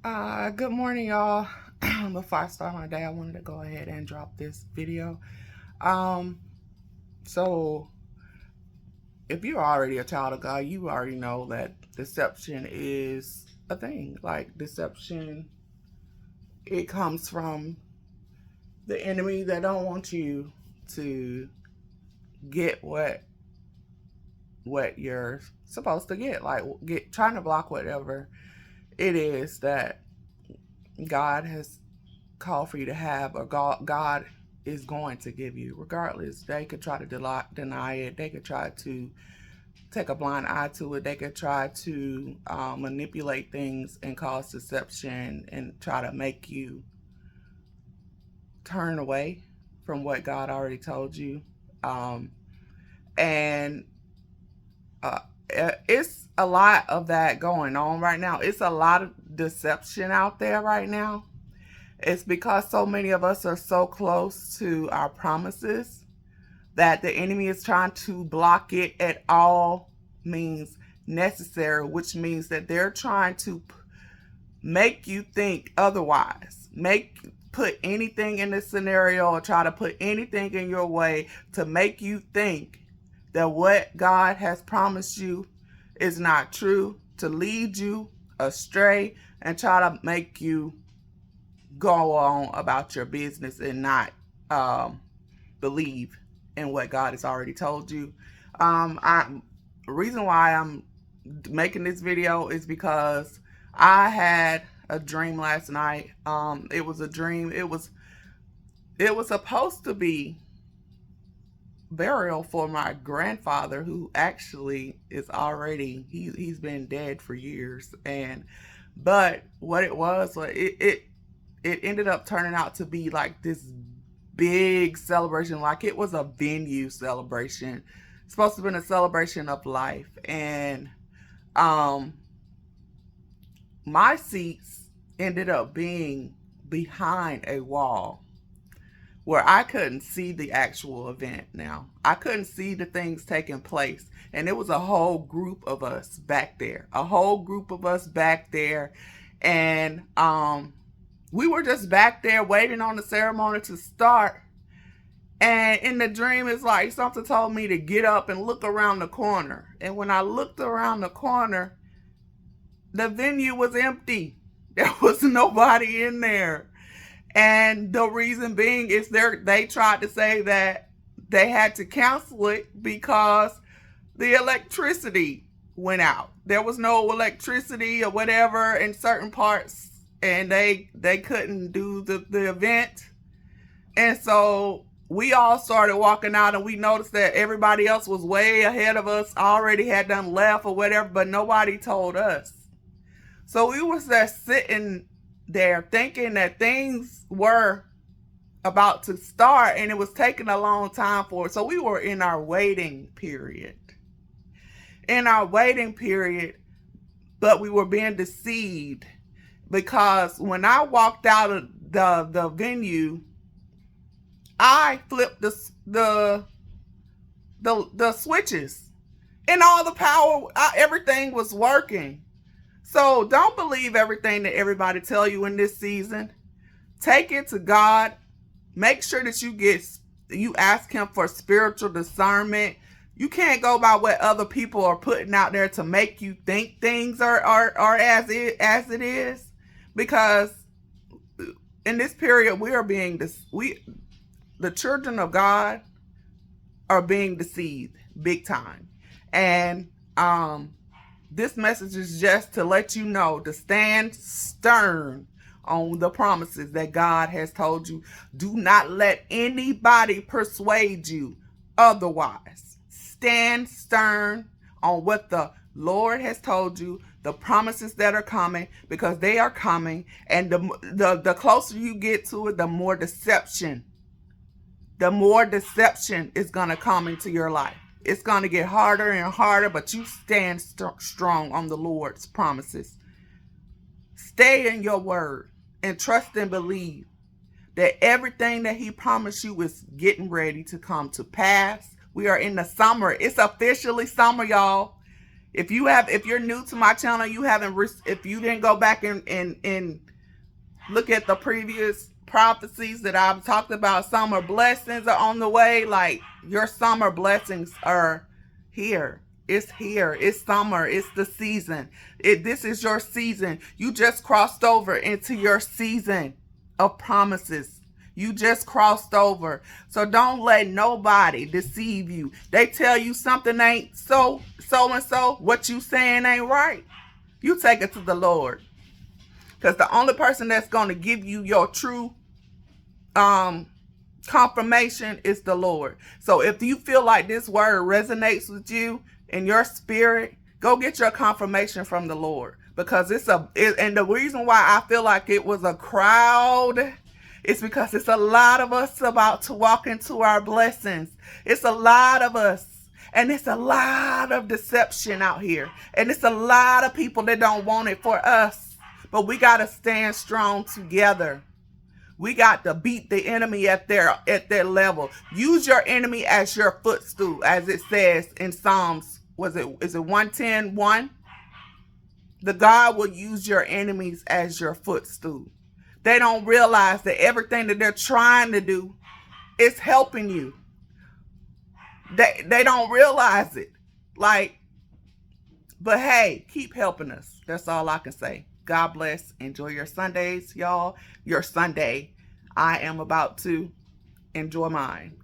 Good morning, y'all. Before I start my day, I wanted to go ahead and drop this video. Um, so if you're already a child of God, you already know that deception is a thing. Like deception, it comes from the enemy that don't want you to get what you're supposed to get. Like trying to block whatever it is that God has called for you to have, or God is going to give you. Regardless, they could try to deny it. They could try to take a blind eye to it. They could try to manipulate things and cause deception and try to make you turn away from what God already told you. And it's a lot of that going on right now. It's a lot of deception out there right now. It's because so many of us are so close to our promises that the enemy is trying to block it at all means necessary, which means that they're trying to make you think otherwise, put anything in this scenario or try to put anything in your way to make you think that what God has promised you is not true, to lead you astray and try to make you go on about your business and not believe in what God has already told you. The reason why I'm making this video is because I had a dream last night. It was a dream. It was supposed to be burial for my grandfather, who actually is already he's been dead for years. But what it was, it ended up turning out to be like this big celebration. Like it was a venue celebration. It's supposed to have been a celebration of life. And my seats ended up being behind a wall where I couldn't see the actual event. Now I couldn't see the things taking place. And it was a whole group of us back there. And we were just back there waiting on the ceremony to start. And in the dream, it's like something told me to get up and look around the corner. And when I looked around the corner, the venue was empty. There was nobody in there. And the reason being is they tried to say that they had to cancel it because the electricity went out. There was no electricity or whatever in certain parts, and they couldn't do the event. And so we all started walking out, and we noticed that everybody else was way ahead of us, already had done left or whatever, but nobody told us. So we was just sitting there thinking that things were about to start, and it was taking a long time for it. So we were in our waiting period. But we were being deceived, because when I walked out of the venue, I flipped the switches, and all the power, everything was working. So don't believe everything that everybody tell you in this season. Take it to God. Make sure that you ask him for spiritual discernment. You can't go by what other people are putting out there to make you think things are as it is, because in this period the children of God are being deceived big time. And this message is just to let you know to stand stern on the promises that God has told you. Do not let anybody persuade you otherwise. Stand stern on what the Lord has told you, the promises that are coming, because they are coming. And the closer you get to it, the more deception is going to come into your life. It's going to get harder and harder, but you stand strong on the Lord's promises. Stay in your word and trust and believe that everything that he promised you is getting ready to come to pass. We are in the summer. It's officially summer, y'all. If you're new to my channel, if you didn't go back and look at the previous prophecies that I've talked about, summer blessings are on the way. Like, your summer blessings are here. It's here. It's summer. It's the season. This is your season. You just crossed over into your season of promises. You just crossed over. So don't let nobody deceive you. They tell you something ain't so and so. What you saying ain't right. You take it to the Lord. Because the only person that's going to give you your true confirmation is the Lord. So if you feel like this word resonates with you in your spirit, go get your confirmation from the Lord. Because and the reason why I feel like it was a crowd is because it's a lot of us about to walk into our blessings. It's a lot of us. And it's a lot of deception out here. And it's a lot of people that don't want it for us. But we got to stand strong together. We got to beat the enemy at their level. Use your enemy as your footstool, as it says in Psalms. Is it 110:1? The God will use your enemies as your footstool. They don't realize that everything that they're trying to do is helping you. They don't realize it. But hey, keep helping us. That's all I can say. God bless. Enjoy your Sundays, y'all. Your Sunday. I am about to enjoy mine.